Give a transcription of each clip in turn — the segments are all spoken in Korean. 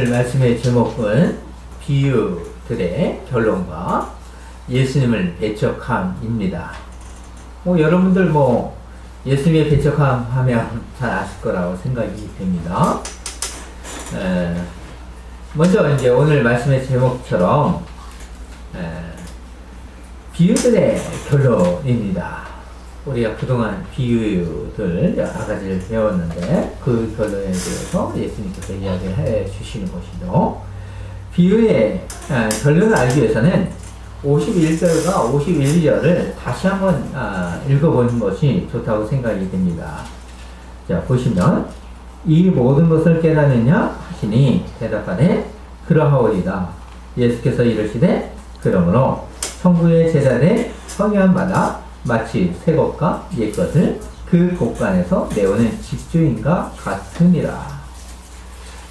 오늘 말씀의 제목은 비유들의 결론과 예수님을 배척함입니다. 여러분들 예수님의 배척함 하면 잘 아실 거라고 생각이 됩니다. 먼저 이제 오늘 말씀의 제목처럼 비유들의 결론입니다. 우리가 그동안 비유들 여러 가지를 배웠는데 그 결론에 대해서 예수님께서 이야기를 해 주시는 것이죠. 비유의 결론을 알기 위해서는 51절과 51절을 다시 한번 읽어보는 것이 좋다고 생각이 됩니다. 자, 보시면 이 모든 것을 깨닫느냐 하시니 대답하되 그러하오리다. 예수께서 이르시되 그러므로 천국의 제자들의 성의한 바다 마치 새 것과 옛 것을 그 곳간에서 내오는 집주인과 같으니라.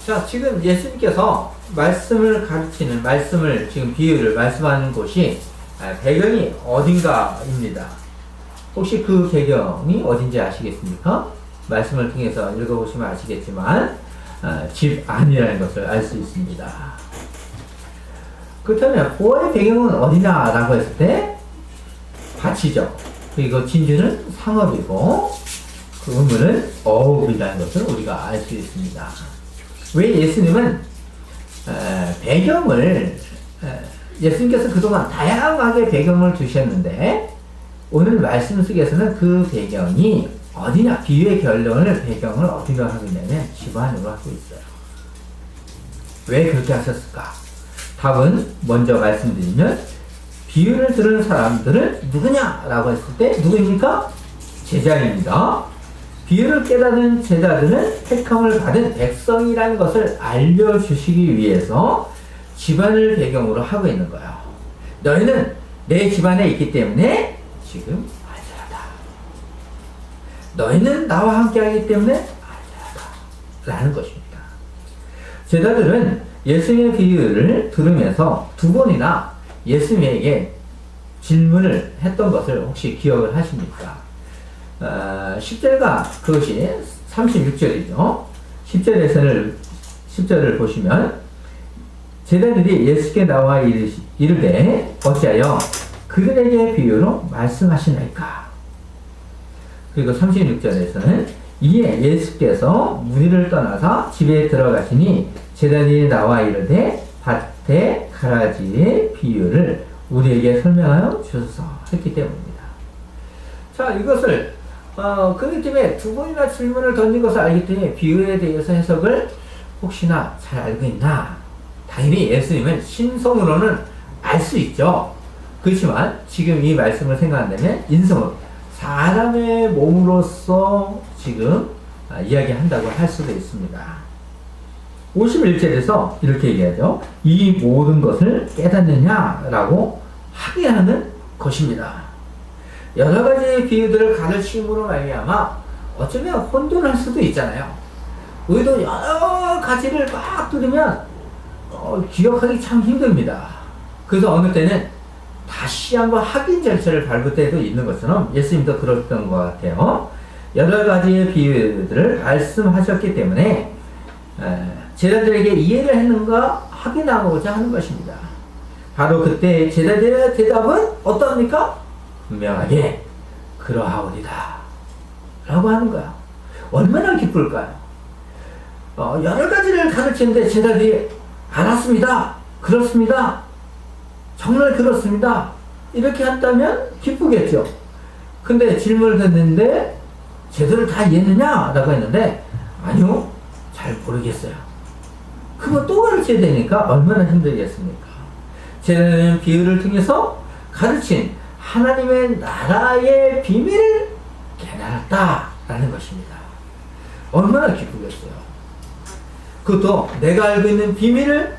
자, 지금 예수님께서 말씀을 가르치는, 지금 비유를 말씀하는 곳이 배경이 어딘가입니다. 혹시 그 배경이 어딘지 아시겠습니까? 말씀을 통해서 읽어보시면 아시겠지만 집 안이라는 것을 알 수 있습니다. 그렇다면 보호의 배경은 어디냐라고 했을 때 밭이죠. 그리고 진주는 상업이고 그 우물은 어업이라는 것을 우리가 알 수 있습니다. 왜 예수님은 배경을 예수님께서 그동안 다양하게 배경을 주셨는데 오늘 말씀 속에서는 그 배경이 어디냐, 비유의 결론을 배경을 어디로 하고 있냐면 집안으로 하고 있어요. 왜 그렇게 하셨을까? 답은 먼저 말씀드리면 비유를 들은 사람들은 누구냐라고 했을 때 누구입니까? 제자입니다. 비유를 깨닫는 제자들은 택함을 받은 백성이라는 것을 알려주시기 위해서 집안을 배경으로 하고 있는 거예요. 너희는 내 집안에 있기 때문에 지금 안전하다. 너희는 나와 함께하기 때문에 안전하다 라는 것입니다. 제자들은 예수님의 비유를 들으면서 두 번이나 예수님에게 질문을 했던 것을 혹시 기억을 하십니까? 10절과 그것이 36절이죠. 10절을 보시면 제자들이 예수께 나와 이르되 어찌하여 그들에게 비유로 말씀하시나이까? 그리고 36절에서는 이에 예수께서 무리를 떠나서 집에 들어가시니 제자들이 나와 이르되 밭에 가라지의 비유를 우리에게 설명하여 주소서 했기 때문입니다. 자, 이것을 그렇기 때문에 두 번이나 질문을 던진 것을 알기 때문에 비유에 대해서 해석을 혹시나 잘 알고 있나? 당연히 예수님은 신성으로는 알 수 있죠. 그렇지만 지금 이 말씀을 생각한다면 인성으로 사람의 몸으로서 지금 이야기한다고 할 수도 있습니다. 51절에서 이렇게 얘기하죠. 이 모든 것을 깨닫느냐라고 하게 하는 것입니다. 여러 가지 비유들을 가르침으로 말미암아 어쩌면 혼돈할 수도 있잖아요. 우리도 여러 가지를 막 들으면 기억하기 참 힘듭니다. 그래서 어느 때는 다시 한번 확인 절차를 밟을 때도 있는 것처럼 예수님도 그랬던 것 같아요. 여러 가지의 비유들을 말씀하셨기 때문에 제자들에게 이해를 했는가 확인하고자 하는 것입니다. 바로 그때 제자들의 대답은 어떠합니까? 분명하게 그러하오리다 라고 하는 거야. 얼마나 기쁠까요? 여러 가지를 가르치는데 제자들이 알았습니다, 그렇습니다, 정말 그렇습니다 이렇게 한다면 기쁘겠죠. 근데 질문을 했는데 제대로 다 이해했느냐? 라고 했는데 아니요, 잘 모르겠어요. 그거 또 가르쳐야 되니까 얼마나 힘들겠습니까? 제자는 비유를 통해서 가르친 하나님의 나라의 비밀을 깨달았다라는 것입니다. 얼마나 기쁘겠어요. 그것도 내가 알고 있는 비밀을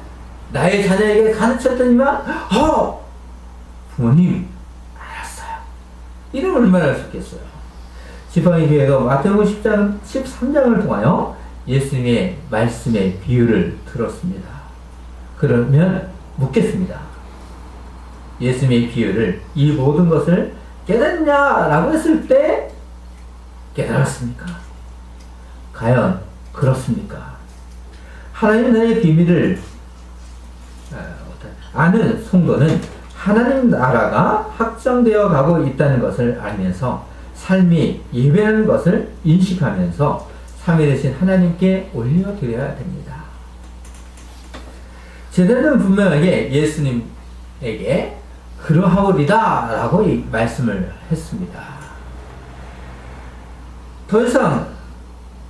나의 자녀에게 가르쳤더니만 부모님 알았어요. 이러면 얼마나 좋겠어요. 지팡이 교회가 마태복음 13장을 통하여 예수님의 말씀의 비유를 들었습니다. 그러면 묻겠습니다. 예수님의 비유를 이 모든 것을 깨닫냐라고 했을 때 깨달았습니까? 과연 그렇습니까? 하나님 나라의 비밀을 아는 성도는 하나님 나라가 확장되어 가고 있다는 것을 알면서 삶이 예배하는 것을 인식하면서 삼위 되신 하나님께 올려드려야 됩니다. 제자들은 분명하게 예수님에게 그러하오리다 라고 말씀을 했습니다. 더 이상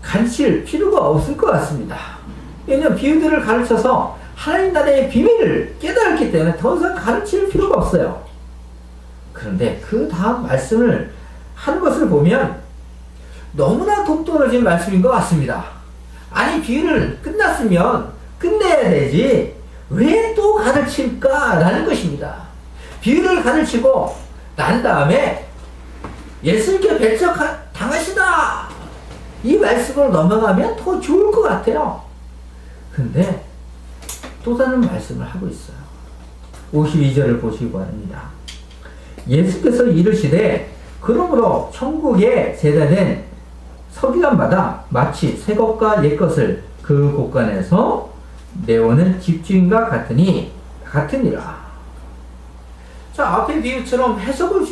가르칠 필요가 없을 것 같습니다. 왜냐하면 비유들을 가르쳐서 하나님 나라의 비밀을 깨달았기 때문에 더 이상 가르칠 필요가 없어요. 그런데 그 다음 말씀을 하는 것을 보면 너무나 동떨어진 말씀인 것 같습니다. 아니, 비유를 끝났으면 끝내야 되지 왜 또 가르칠까라는 것입니다. 비유를 가르치고 난 다음에 예수님께 배척당하시다 이 말씀으로 넘어가면 더 좋을 것 같아요. 근데 또 다른 말씀을 하고 있어요. 52절을 보시기 바랍니다. 예수께서 이르시되 그러므로 천국에 제자된 서기관마다 마치 새 것과 옛 것을 그 곳간에서 내오는 집주인과 같으니라. 자, 앞에 비유처럼 해석을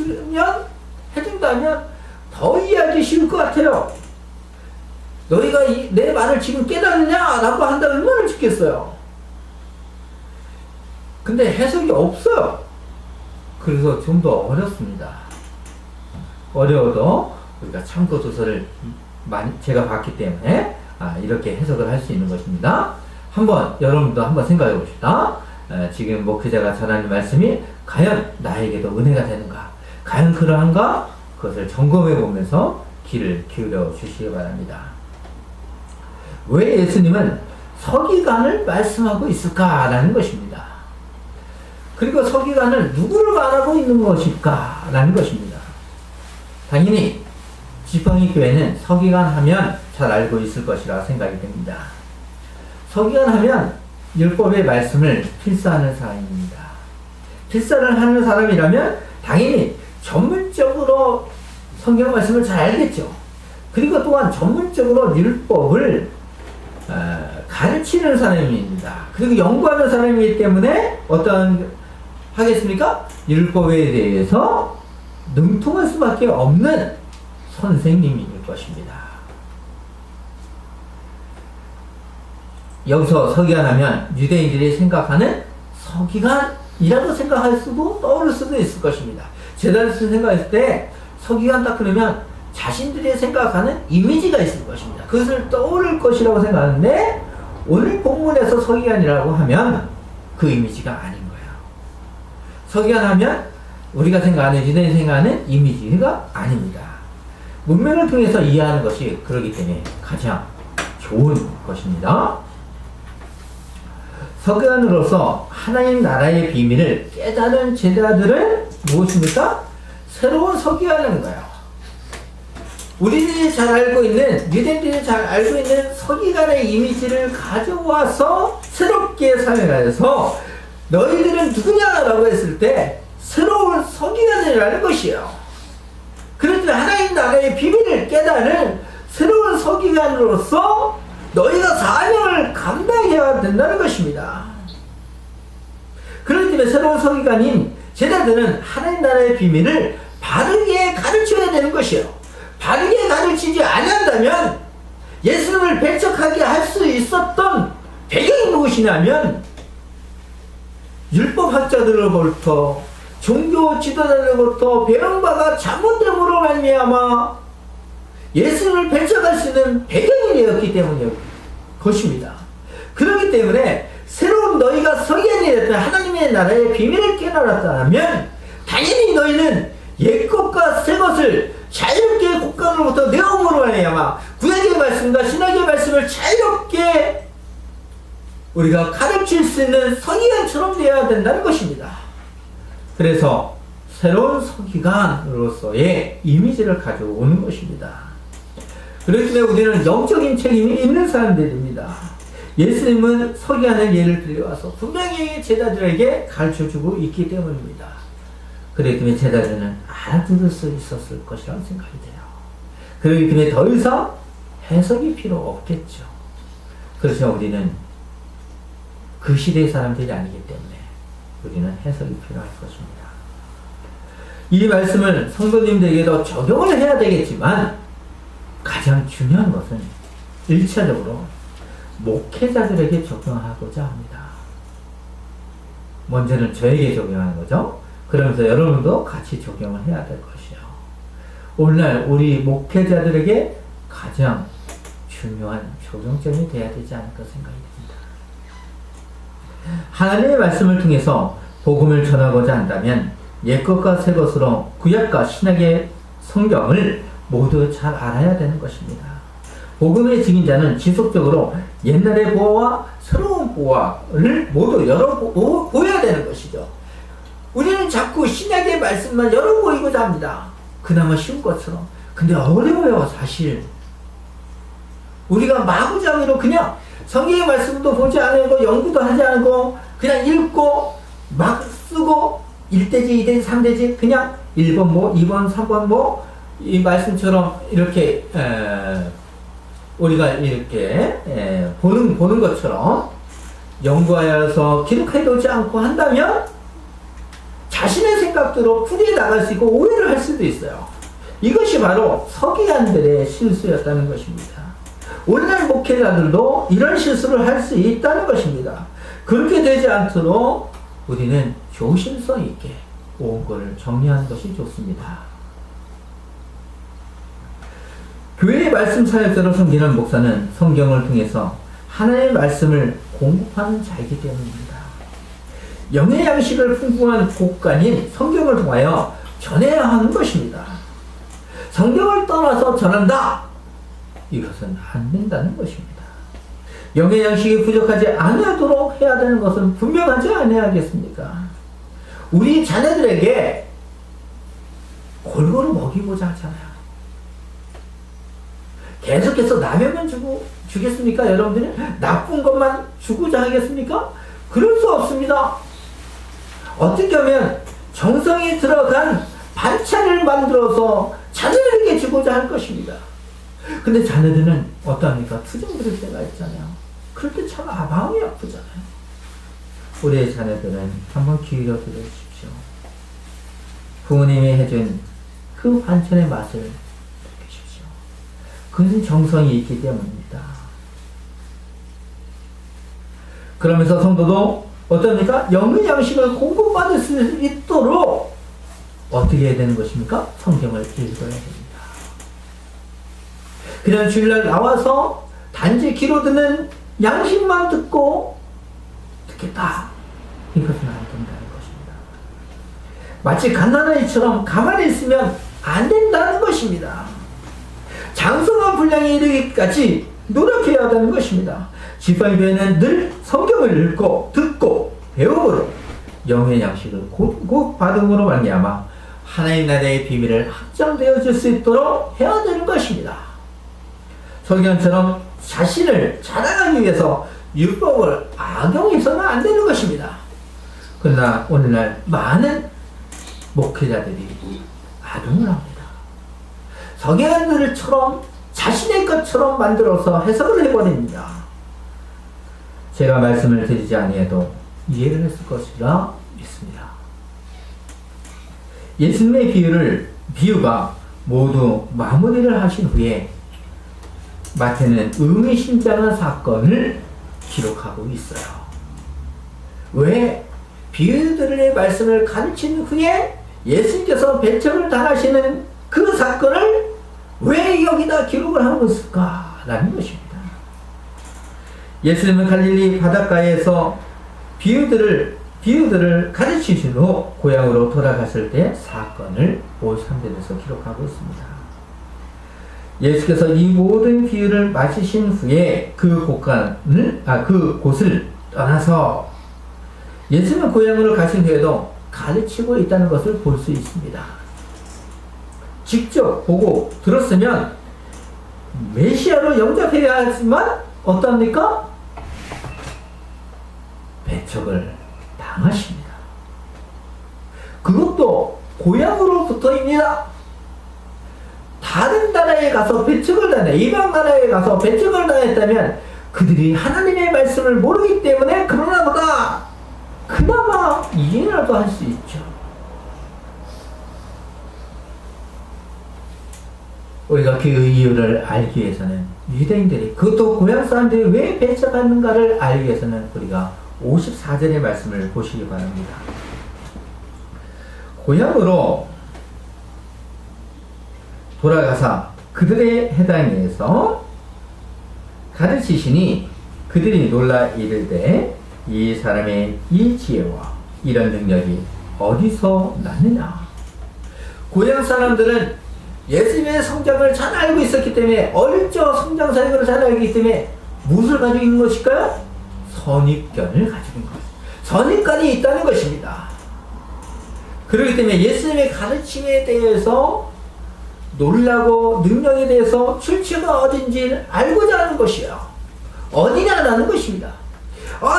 해준다면 더 이해하기 쉬울 것 같아요. 너희가 내 말을 지금 깨달으냐라고 한다면 얼마나 좋겠어요. 근데 해석이 없어요. 그래서 좀 더 어렵습니다. 어려워도 우리가 참고 도서를 제가 봤기 때문에 이렇게 해석을 할 수 있는 것입니다. 여러분도 한번 생각해 봅시다. 지금 목회자가 전하는 말씀이 과연 나에게도 은혜가 되는가? 과연 그러한가? 그것을 점검해 보면서 귀를 기울여 주시기 바랍니다. 왜 예수님은 서기관을 말씀하고 있을까라는 것입니다. 그리고 서기관을 누구를 말하고 있는 것일까라는 것입니다. 당연히 지팡이 교회는 서기관 하면 잘 알고 있을 것이라 생각이 됩니다. 서기관 하면 율법의 말씀을 필사하는 사람입니다. 필사를 하는 사람이라면 당연히 전문적으로 성경 말씀을 잘 알겠죠. 그리고 또한 전문적으로 율법을 가르치는 사람입니다. 그리고 연구하는 사람이기 때문에 하겠습니까? 율법에 대해서 능통할 수밖에 없는 선생님일 것입니다. 여기서 서기관하면 유대인들이 생각하는 서기관이라고 생각할 수도 떠오를 수도 있을 것입니다. 제자들이 생각했을 때 서기관 딱 그러면 자신들이 생각하는 이미지가 있을 것입니다. 그것을 떠오를 것이라고 생각하는데 오늘 본문에서 서기관이라고 하면 그 이미지가 아닌 거예요. 서기관 하면 우리가 생각하는 유대인이 생각하는 이미지가 아닙니다. 문맥을 통해서 이해하는 것이 그렇기 때문에 가장 좋은 것입니다. 서기관으로서 하나님 나라의 비밀을 깨달은 제자들은 무엇입니까? 새로운 서기관인 거예요. 우리들이 잘 알고 있는, 유대인들이 잘 알고 있는 서기관의 이미지를 가져와서 새롭게 사용해서 너희들은 누구냐라고 했을 때 새로운 서기관이라는 것이에요. 그렇기 때문에 하나님 나라의 비밀을 깨달은 새로운 서기관으로서 너희가 사명을 감당해야 된다는 것입니다. 그렇기 때문에 새로운 서기관인 제자들은 하나님 나라의 비밀을 바르게 가르쳐야 되는 것이에요. 바르게 가르치지 않는다면 예수님을 배척하게 할 수 있었던 배경이 무엇이냐면 율법학자들로부터 종교 지도자들로부터 배운 바가 잘못됨으로 말미암아 예수님을 배척할 수 있는 배경이 되었기 때문에 것입니다. 그렇기 때문에 새로운 너희가 서기관이 됐다 하나님의 나라의 비밀을 깨달았다면 당연히 너희는 옛것과 새것을 자유롭게 곳간으로부터 내어옴으로 말미암아 구약의 말씀과 신약의 말씀을 자유롭게 우리가 가르칠 수 있는 서기관처럼 되어야 된다는 것입니다. 그래서 새로운 서기관으로서의 이미지를 가져오는 것입니다. 그렇기 때문에 우리는 영적인 책임이 있는 사람들입니다. 예수님은 서기관의 예를 들여와서 분명히 제자들에게 가르쳐주고 있기 때문입니다. 그렇기 때문에 제자들은 알아들을 수 있었을 것이라고 생각이 돼요. 그렇기 때문에 더 이상 해석이 필요 없겠죠. 그래서 우리는 그 시대의 사람들이 아니기 때문에 우리는 해석이 필요할 것입니다. 이 말씀을 성도님들에게도 적용을 해야 되겠지만 가장 중요한 것은 1차적으로 목회자들에게 적용하고자 합니다. 먼저는 저에게 적용하는 거죠. 그러면서 여러분도 같이 적용을 해야 될 것이요. 오늘날 우리 목회자들에게 가장 중요한 적용점이 되어야 되지 않을까 생각이 듭니다. 하나님의 말씀을 통해서 복음을 전하고자 한다면 옛것과 새것으로 구약과 신약의 성경을 모두 잘 알아야 되는 것입니다. 복음의 증인자는 지속적으로 옛날의 보화와 새로운 보화를 모두 열어보여야 되는 것이죠. 우리는 자꾸 신약의 말씀만 열어보이고자 합니다. 그나마 쉬운 것처럼. 근데 어려워요, 사실. 우리가 마구잡이로 그냥 성경의 말씀도 보지 않고 연구도 하지 않고 그냥 읽고 막 쓰고 1대지, 2대지, 3대지 그냥 1번 뭐, 2번, 3번 뭐 이 말씀처럼 이렇게 우리가 이렇게 보는 것처럼 연구하여서 기록해두지 않고 한다면 자신의 생각대로 풀이해 나갈 수 있고 오해를 할 수도 있어요. 이것이 바로 서기관들의 실수였다는 것입니다. 오늘날 목회자들도 이런 실수를 할 수 있다는 것입니다. 그렇게 되지 않도록 우리는 조심성 있게 온 것을 정리하는 것이 좋습니다. 교회의 말씀 사역자로 섬기는 목사는 성경을 통해서 하나님의 말씀을 공급하는 자이기 때문입니다. 영의 양식을 풍부한 곡간인 성경을 통하여 전해야 하는 것입니다. 성경을 떠나서 전한다. 이것은 안 된다는 것입니다. 영의 양식이 부족하지 않도록 해야 되는 것은 분명하지 않아야겠습니까? 우리 자녀들에게 골고루 먹이고자 하잖아요. 계속해서 라면만 주겠습니까? 여러분들이 나쁜 것만 주고자 하겠습니까? 그럴 수 없습니다. 어떻게 하면 정성이 들어간 반찬을 만들어서 자녀들에게 주고자 할 것입니다. 근데 자녀들은 어떠합니까? 투정 부릴 때가 있잖아요. 그럴 때 참 마음이 아프잖아요. 우리의 자녀들은 한번 기울여 들으십시오. 부모님이 해준 그 반찬의 맛을 느끼십시오. 그것은 정성이 있기 때문입니다. 그러면서 성도도 어떻습니까? 영의 양식을 공급받을 수 있도록 어떻게 해야 되는 것입니까? 성경을 읽어야 됩니다. 그냥 주일날 나와서 단지 귀로 듣는 양식만 듣겠다. 이것은 안 된다는 것입니다. 마치 갓난아이처럼 가만히 있으면 안 된다는 것입니다. 장성한 분량에 이르기까지 노력해야 하는 것입니다. 지팡이교회는 늘 성경을 읽고 듣고 배움으로 영의 양식을 곧 받음으로 말미암아 하나님 나라의 비밀을 확장되어질 수 있도록 해야 되는 것입니다. 서기관처럼 자신을 자랑하기 위해서 율법을 악용해서는 안 되는 것입니다. 그러나 오늘날 많은 목회자들이 악용을 합니다. 서기관들처럼 자신의 것처럼 만들어서 해석을 해버립니다. 제가 말씀을 드리지 아니해도 이해를 했을 것이라 믿습니다. 예수님의 비유가 모두 마무리를 하신 후에 마태는 의미심장한 사건을 기록하고 있어요. 왜? 비유들의 말씀을 가르친 후에 예수님께서 배척을 당하시는 그 사건을 왜 여기다 기록을 하고 있을까? 라는 것입니다. 예수님은 갈릴리 바닷가에서 비유들을 가르치신 후 고향으로 돌아갔을 때 사건을 53절에서 기록하고 있습니다. 예수께서 이 모든 비유를 마치신 후에 그 곳을 떠나서 예수는 고향으로 가신 후에도 가르치고 있다는 것을 볼 수 있습니다. 직접 보고 들었으면 메시아로 영접해야 하지만 어떻습니까? 배척을 당하십니다. 그것도 고향으로부터입니다. 다른 나라에 가서 배척을 당해, 이방 나라에 가서 배척을 당했다면 그들이 하나님의 말씀을 모르기 때문에 그러나 말도 할 수 있죠. 우리가 그 이유를 알기 위해서는 유대인들이, 그것도 고향 사람들이 왜 배척하는가를 알기 위해서는 우리가 54절의 말씀을 보시기 바랍니다. 고향으로 돌아가사 그들의 해당에서 가르치시니 그들이 놀라 이르되 이 사람의 이 지혜와 이런 능력이 어디서 났느냐. 고향 사람들은 예수님의 성장을 잘 알고 있었기 때문에, 어릴 적 성장 사역을 잘 알기 때문에 무엇을 가지고 있는 것일까요? 선입견을 가지고 있는 것입니다. 선입견이 있다는 것입니다. 그렇기 때문에 예수님의 가르침에 대해서 놀라고 능력에 대해서 출처가 어딘지 알고자 하는 것이요. 어디냐라는 것입니다.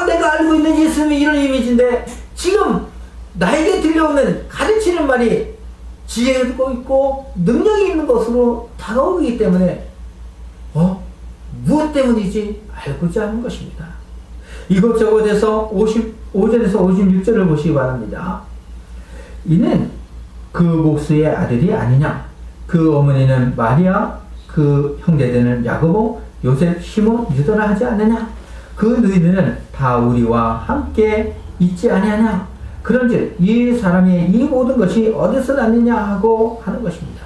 내가 알고 있는 예수님이 이런 이미지인데 지금 나에게 들려오는 가르치는 말이 지혜가 있고 능력이 있는 것으로 다가오기 때문에 무엇 때문이지 알고자 하는 것입니다. 이것저것에서 55절에서 56절을 보시기 바랍니다. 이는 그 목수의 아들이 아니냐. 그 어머니는 마리아, 그 형제들은 야고보, 요셉, 시몬, 유다라 하지 않느냐. 그 너희들은 다 우리와 함께 있지 아니하냐. 그런즉 이 사람의 이 모든 것이 어디서 났느냐 하고 하는 것입니다.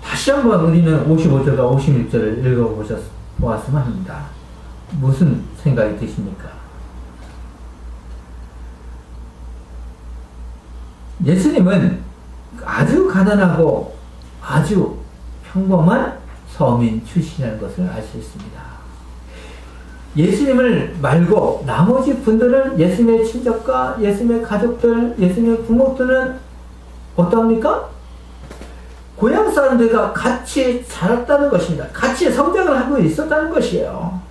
다시 한번 우리는 55절과 56절을 읽어보았으면 합니다. 무슨 생각이 드십니까? 예수님은 아주 가난하고 아주 평범한 서민 출신이라는 것을 알 수 있습니다. 예수님을 말고 나머지 분들은, 예수님의 친척과 예수님의 가족들, 예수님의 부모들은 어떠합니까? 고향 사람들과 같이 살았다는 것입니다. 같이 성장을 하고 있었다는 것이에요.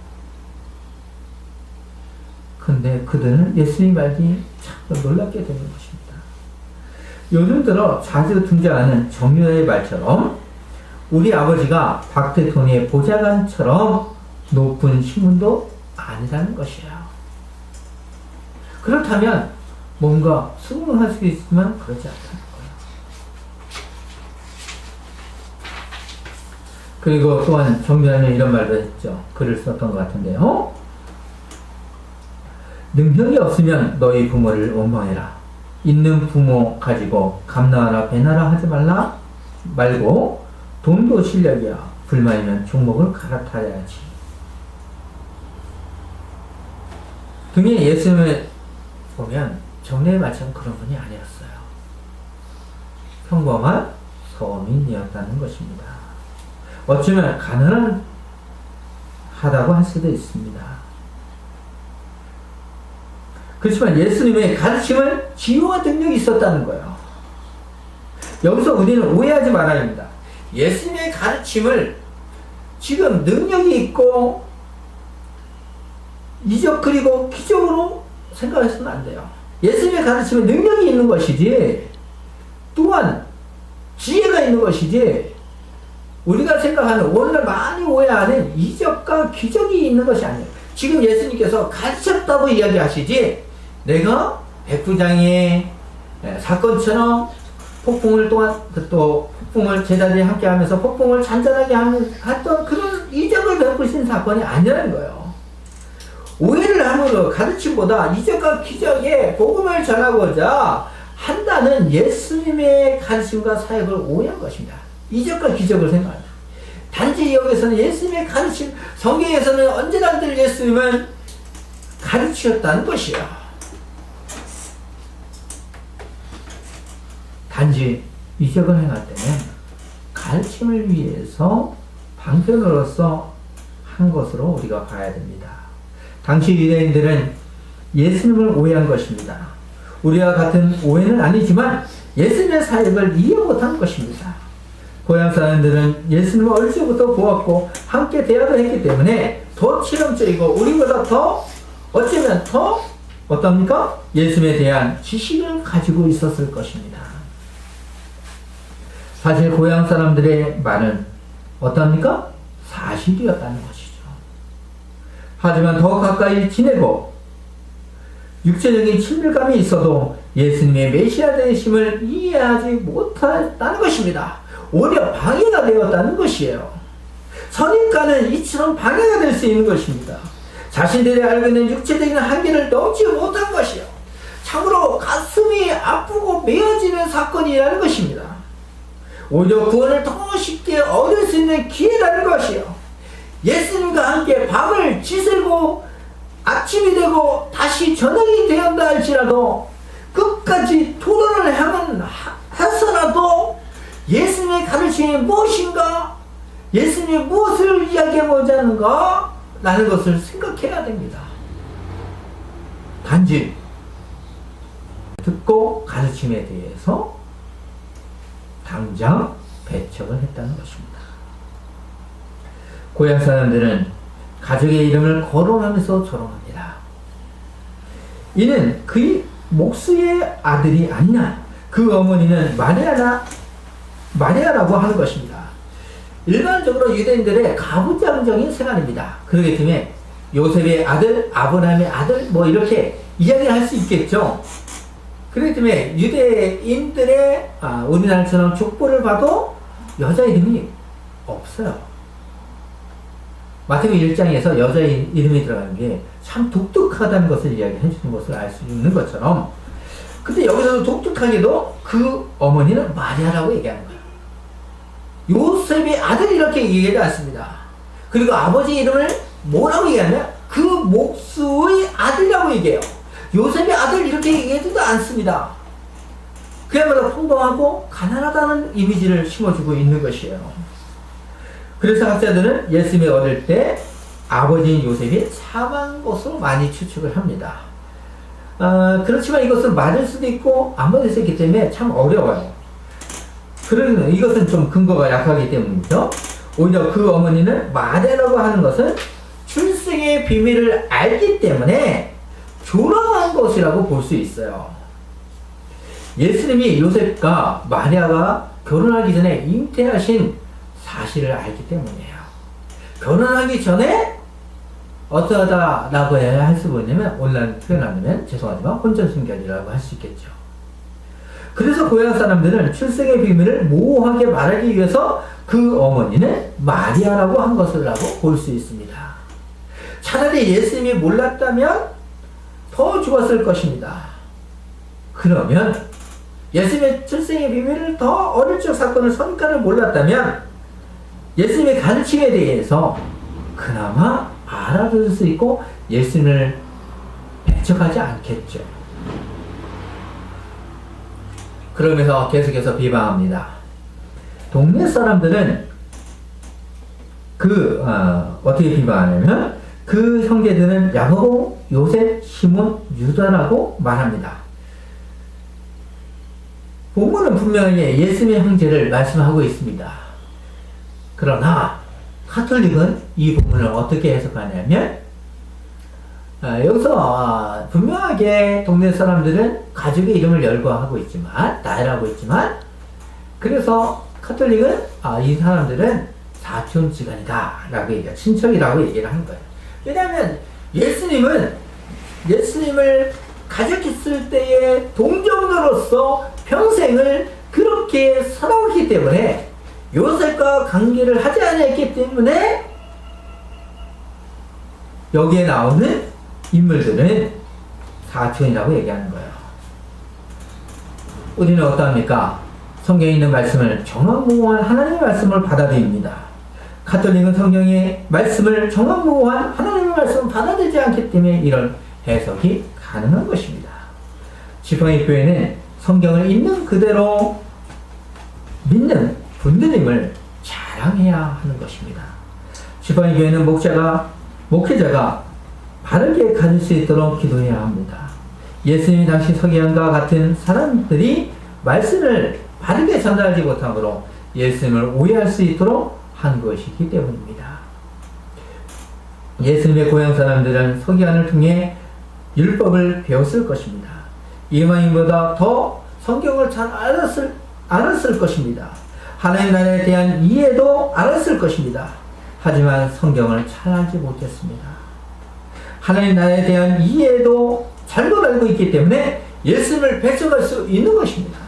근데 그들은 예수님 말기 참 놀랍게 되는 것입니다. 요즘 들어 자주 등장하는 정유라의 말처럼 우리 아버지가 박 대통령의 보좌관처럼 높은 신분도 아니라는 것이에요. 그렇다면 뭔가 수긍할 수 있지만 그렇지 않다는 거예요. 그리고 또한 정유라는 이런 말도 했죠. 글을 썼던 것 같은데요. 능력이 없으면 너희 부모를 원망해라. 있는 부모 가지고 감나라 배나라 하지 말고 돈도 실력이야. 불만이면 종목을 갈아타야지. 등의 예수님을 보면 정례의 말처럼 그런 분이 아니었어요. 평범한 서민이었다는 것입니다. 어쩌면 가난하다고 할 수도 있습니다. 그렇지만 예수님의 가르침은 지혜와 능력이 있었다는 거예요. 여기서 우리는 오해하지 말아야 합니다. 예수님의 가르침을 지금 능력이 있고 이적 그리고 기적으로 생각해서는 안 돼요. 예수님의 가르침에 능력이 있는 것이지, 또한 지혜가 있는 것이지, 우리가 생각하는, 오늘 많이 오해하는 이적과 기적이 있는 것이 아니에요. 지금 예수님께서 가르쳤다고 이야기하시지, 내가 백부장의 사건처럼 폭풍을 제자들이 함께 하면서 폭풍을 잔잔하게 했던 그런 이적을 베푸신 사건이 아니라는 거예요. 오해를 함으로 가르침보다 이적과 기적의 복음을 전하고자 한다는 예수님의 가르침과 사역을 오해한 것입니다. 이적과 기적을 생각합니다. 단지 여기서는 예수님의 가르침, 성경에서는 언제나 늘 예수님은 가르치셨다는 것이요. 단지 이적을 행할 때는 가르침을 위해서 방편으로서 한 것으로 우리가 봐야 됩니다. 당시 유대인들은 예수님을 오해한 것입니다. 우리와 같은 오해는 아니지만 예수님의 사역을 이해 못한 것입니다. 고향 사람들은 예수님을 어릴 적부터 보았고 함께 대화를 했기 때문에 더 실험적이고 우리보다 더 어쩌면 더 어떻습니까? 예수님에 대한 지식을 가지고 있었을 것입니다. 사실 고향 사람들의 말은 어떻습니까? 사실이었다는 것이죠. 하지만 더 가까이 지내고 육체적인 친밀감이 있어도 예수님의 메시아 되심을 이해하지 못했다는 것입니다. 오히려 방해가 되었다는 것이에요. 선입관은 이처럼 방해가 될 수 있는 것입니다. 자신들이 알고 있는 육체적인 한계를 넘지 못한 것이요. 참으로 가슴이 아프고 메어지는 사건이라는 것입니다. 오히려 구원을 더 쉽게 얻을 수 있는 기회라는 것이요. 예수님과 함께 밤을 지새고 아침이 되고 다시 저녁이 되었다 할지라도 끝까지 토론을 해서라도 예수님의 가르침이 무엇인가? 예수님이 무엇을 이야기하고자 하는가? 라는 것을 생각해야 됩니다. 단지 듣고 가르침에 대해서 당장 배척을 했다는 것입니다. 고향 사람들은 가족의 이름을 거론하면서 조롱합니다. 이는 그의 목수의 아들이 아니냐. 그 어머니는 마리아라고 하는 것입니다. 일반적으로 유대인들의 가부장적인 생활입니다. 그렇기 때문에 요셉의 아들, 아브라함의 아들 뭐 이렇게 이야기할 수 있겠죠. 그렇기 때문에 유대인들의 우리나라처럼 족보를 봐도 여자 이름이 없어요. 마태복음 1장에서 여자 이름이 들어가는 게 참 독특하다는 것을 이야기해 주는 것을 알 수 있는 것처럼, 근데 여기서도 독특하게도 그 어머니는 마리아라고 얘기하는 거예요. 요셉의 아들 이렇게 얘기하지 않습니다. 그리고 아버지 이름을 뭐라고 얘기하냐면 그 목수의 아들이라고 얘기해요. 요셉의 아들 이렇게 얘기하지도 않습니다. 그야말로 평범하고 가난하다는 이미지를 심어주고 있는 것이에요. 그래서 학자들은 예수님이 어릴 때 아버지인 요셉이 사망한 것으로 많이 추측을 합니다. 그렇지만 이것은 맞을 수도 있고 안 맞을 수 있기 때문에 참 어려워요. 그러면 이것은 좀 근거가 약하기 때문이죠. 오히려 그 어머니는 마리아라고 하는 것은 출생의 비밀을 알기 때문에 조롱한 것이라고 볼 수 있어요. 예수님이 요셉과 마리아가 결혼하기 전에 잉태하신 사실을 알기 때문이에요. 결혼하기 전에 어떠하다라고 해야 할 수 있냐면, 오늘날 표현하면 죄송하지만 혼전순결이라고 할 수 있겠죠. 그래서 고향 사람들은 출생의 비밀을 모호하게 말하기 위해서 그 어머니는 마리아라고 한 것이라고 볼 수 있습니다. 차라리 예수님이 몰랐다면 더 좋았을 것입니다. 그러면 예수님의 출생의 비밀을 더 어릴 적 사건을 선가를 몰랐다면 예수님의 가르침에 대해서 그나마 알아들을 수 있고 예수님을 배척하지 않겠죠. 그러면서 계속해서 비방합니다. 동네 사람들은 어떻게 비방하냐면 그 형제들은 야고보, 요셉, 시몬, 유다라고 말합니다. 본문은 분명히 예수님의 형제를 말씀하고 있습니다. 그러나 카톨릭은 이 본문을 어떻게 해석하냐면, 여기서 분명하게 동네 사람들은 가족의 이름을 열거하고 있지만, 나열하고 있지만, 그래서 카톨릭은 이 사람들은 사촌지간이다 라고 얘기해요. 친척이라고 얘기를 하는 거예요. 왜냐하면 예수님을 가졌을 때의 동정녀로서 평생을 그렇게 살아왔기 때문에, 요셉과 관계를 하지 않았기 때문에 여기에 나오는 인물들은 사촌이라고 얘기하는 거예요. 우리는 어떠합니까? 성경에 있는 말씀을 정확무고한 하나님의 말씀을 받아들입니다. 가톨릭은 성경의 말씀을 정확무고한 하나님의 말씀을 받아들이지 않기 때문에 이런 해석이 가능한 것입니다. 지팡이 교회는 성경을 있는 그대로 믿는 분들임을 자랑해야 하는 것입니다. 지팡이 교회는 목회자가 바르게 가질 수 있도록 기도해야 합니다. 예수님이 당시 서기관과 같은 사람들이 말씀을 바르게 전달하지 못함으로 예수님을 오해할 수 있도록 한 것이기 때문입니다. 예수님의 고향 사람들은 서기관을 통해 율법을 배웠을 것입니다. 이방인보다 더 성경을 잘 알았을 것입니다. 하나님 나라에 대한 이해도 알았을 것입니다. 하지만 성경을 잘 알지 못했습니다. 하나님 나라에 대한 이해도 잘못 알고 있기 때문에 예수님을 배척할 수 있는 것입니다.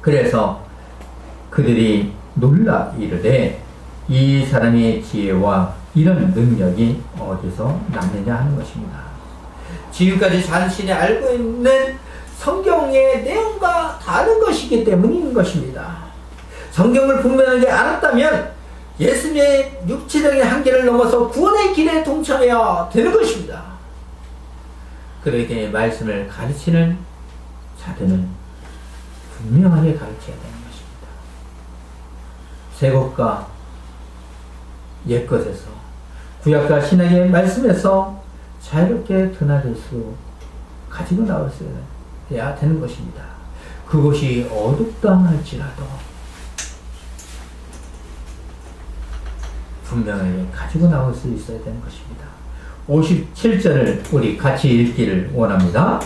그래서 그들이 놀라 이르되 이 사람의 지혜와 이런 능력이 어디서 났느냐 하는 것입니다. 지금까지 자신이 알고 있는 성경의 내용과 다른 것이기 때문인 것입니다. 성경을 분명하게 알았다면 예수님의 육체적인 한계를 넘어서 구원의 길에 동참해야 되는 것입니다. 그에게 말씀을 가르치는 자들은 분명하게 가르쳐야 되는 것입니다. 새 것과 옛 것에서, 구약과 신약의 말씀에서 자유롭게 드나들 수, 가지고 나왔어야 되는 것입니다. 그것이 어둡다 할지라도 분명하게 가지고 나올 수 있어야 되는 것입니다. 57절을 우리 같이 읽기를 원합니다.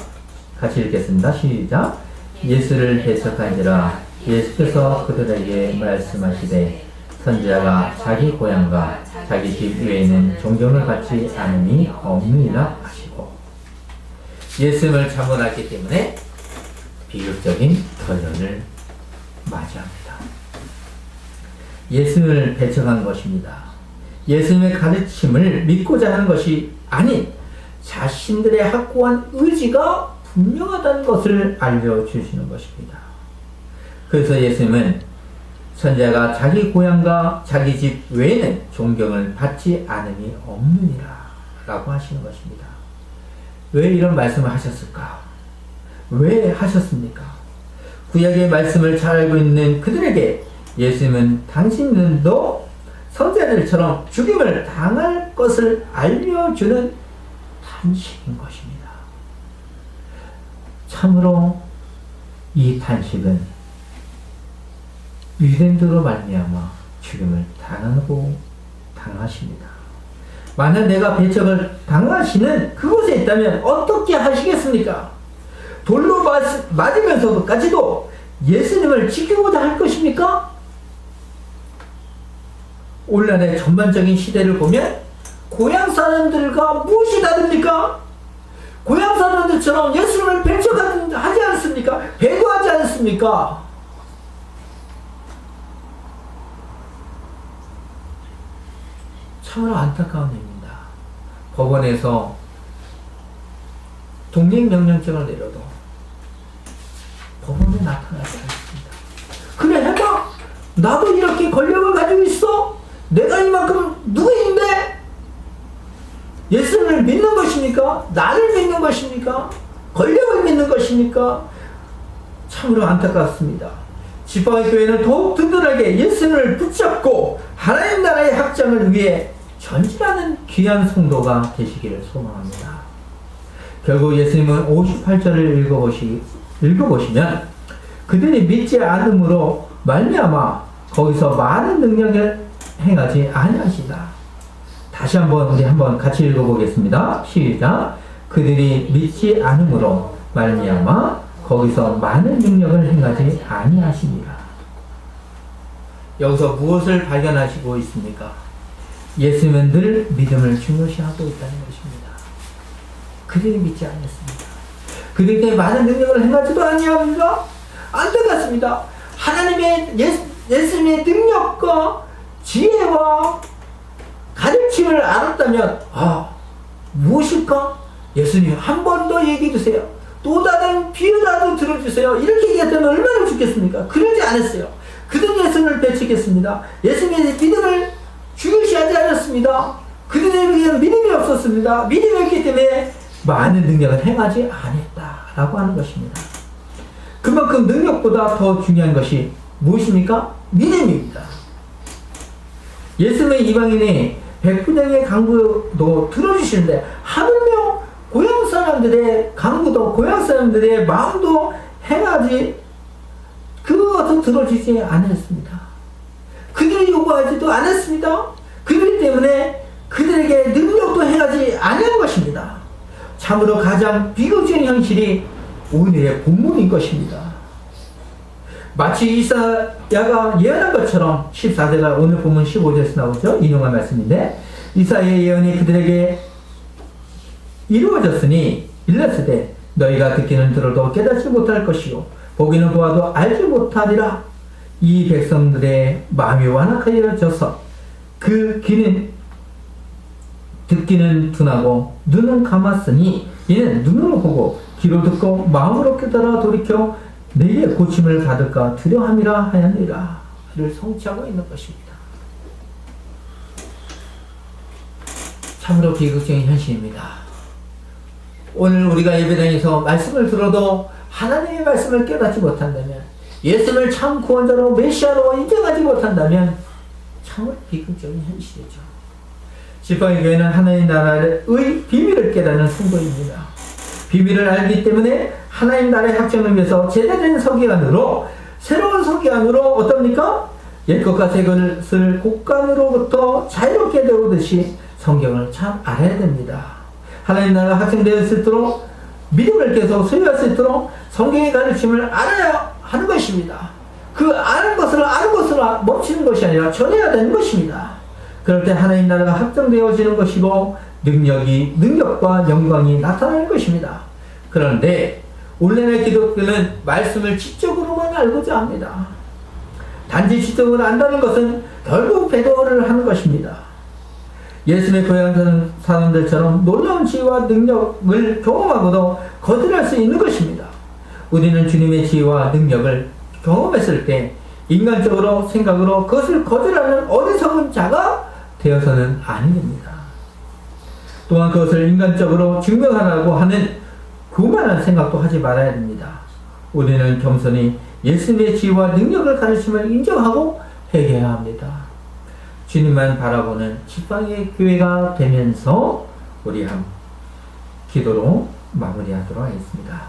같이 읽겠습니다. 시작. 예수를 배척한지라 예수께서 그들에게 말씀하시되 선지자가 자기 고향과 자기 집 외에는 존경을 받지 않음이 없느니라 하시고, 예수님을 자문하기 때문에 비극적인 결론을 맞이합니다. 예수님을 배척한 것입니다. 예수님의 가르침을 믿고자 하는 것이 아닌 자신들의 확고한 의지가 분명하다는 것을 알려주시는 것입니다. 그래서 예수님은 선지자가 자기 고향과 자기 집 외에는 존경을 받지 않음이 없느니라 라고 하시는 것입니다. 왜 이런 말씀을 하셨을까? 왜 하셨습니까? 구약의 말씀을 잘 알고 있는 그들에게 예수님은 당신들도 선지자들처럼 죽임을 당할 것을 알려주는 탄식인 것입니다. 참으로 이 탄식은 유대인들로 말미암아 죽임을 당하십니다. 만약 내가 배척을 당하시는 그곳에 있다면 어떻게 하시겠습니까? 돌로 맞으면서까지도 예수님을 지키고자 할 것입니까? 오늘날의 전반적인 시대를 보면 고향 사람들과 무엇이 다릅니까? 고향 사람들처럼 예수님을 배척하지 않습니까? 배도하지 않습니까? 참으로 안타까운 일입니다. 법원에서 독립명령증을 내려도 법원에 나타나지 않습니다. 그래 해봐! 나도 이렇게 권력을 가지고 있어? 내가 이만큼 누구인데? 예수님을 믿는 것입니까? 나를 믿는 것입니까? 권력을 믿는 것입니까? 참으로 안타깝습니다. 지파의 교회는 더욱 든든하게 예수님을 붙잡고 하나님 나라의 확장을 위해 전진하는 귀한 성도가 되시기를 소망합니다. 결국 예수님은 58절을 읽어보시면 그들이 믿지 않음으로 말미암아 거기서 많은 능력을 행하지 아니하시다. 다시 우리 한번 같이 읽어보겠습니다. 시작. 그들이 믿지 않음으로 말미암아 거기서 많은 능력을 행하지 아니하시니라. 여기서 무엇을 발견하시고 있습니까? 예수님은 늘 믿음을 중요시하고 있다는 것입니다. 그들이 믿지 않았습니다. 그들에게 많은 능력을 행하지도 아니합니다. 안타깝습니다. 하나님의 예수님의 능력과 지혜와 가르침을 알았다면 무엇일까? 예수님 한 번 더 얘기해 주세요. 또 다른 비유라도 들어주세요. 이렇게 얘기했다면 얼마나 좋겠습니까? 그러지 않았어요. 그들은 예수님을 배척했습니다. 예수님의 믿음을 중요시하지 않았습니다. 그들에게는 믿음이 없었습니다. 믿음이 없기 때문에 많은 능력을 행하지 않았다라고 하는 것입니다. 그만큼 능력보다 더 중요한 것이 무엇입니까? 믿음입니다. 예수님의 이방인이 백부장의 강구도 들어주시는데 하물며 고향 사람들의 강구도 고향 사람들의 마음도 행하지 그것도 들어주지 않았습니다. 그들이 요구하지도 않았습니다. 그들 때문에 그들에게 능력도 행하지 않은 것입니다. 참으로 가장 비극적인 현실이 오늘의 본문인 것입니다. 마치 이사야가 예언한 것처럼 14절과 오늘 본문 15절에서 나오죠. 인용한 말씀인데 이사야의 예언이 그들에게 이루어졌으니 일렀으되 너희가 듣기는 들어도 깨닫지 못할 것이요 보기는 보아도 알지 못하리라. 이 백성들의 마음이 완악하여져서 그 귀는 듣기는 둔하고 눈은 감았으니 이는 눈으로 보고 귀로 듣고 마음으로 깨달아 돌이켜 내게 고침을 받을까 두려함이라 하였느니라. 를 성취하고 있는 것입니다. 참으로 비극적인 현실입니다. 오늘 우리가 예배당에서 말씀을 들어도 하나님의 말씀을 깨닫지 못한다면, 예수를 참 구원자로 메시아로 인정하지 못한다면 참으로 비극적인 현실이죠. 지팡이 교회는 하나님 나라의 비밀을 깨닫는 성도입니다. 비밀을 알기 때문에 하나님 나라의 확정을 위해서 제대된 서기관으로, 새로운 서기관으로 어떻습니까? 옛것과 새것을 곡간으로부터 자유롭게 배우듯이 성경을 참 알아야 됩니다. 하나님 나라가 확정되어 수 있도록, 믿음을 계속 소유할 수 있도록 성경의 가르침을 알아야 하는 것입니다. 그 아는 것을 멈추는 것이 아니라 전해야 되는 것입니다. 그럴 때 하나님 나라가 확정되어지는 것이고 능력과 영광이 나타나는 것입니다. 그런데 오늘날의 기독교는 말씀을 지적으로만 알고자 합니다. 단지 지적으로 안다는 것은 결국 배도를 하는 것입니다. 예수님의 고향 사람들처럼 놀라운 지혜와 능력을 경험하고도 거절할 수 있는 것입니다. 우리는 주님의 지혜와 능력을 경험했을 때 인간적으로 생각으로 그것을 거절하는 어리석은 자가 되어서는 안 됩니다. 또한 그것을 인간적으로 증명하라고 하는 교만한 생각도 하지 말아야 됩니다. 우리는 겸손히 예수님의 지혜와 능력을 가르침을 인정하고 회개해야 합니다. 주님만 바라보는 지팡이의 교회가 되면서 우리 기도로 마무리하도록 하겠습니다.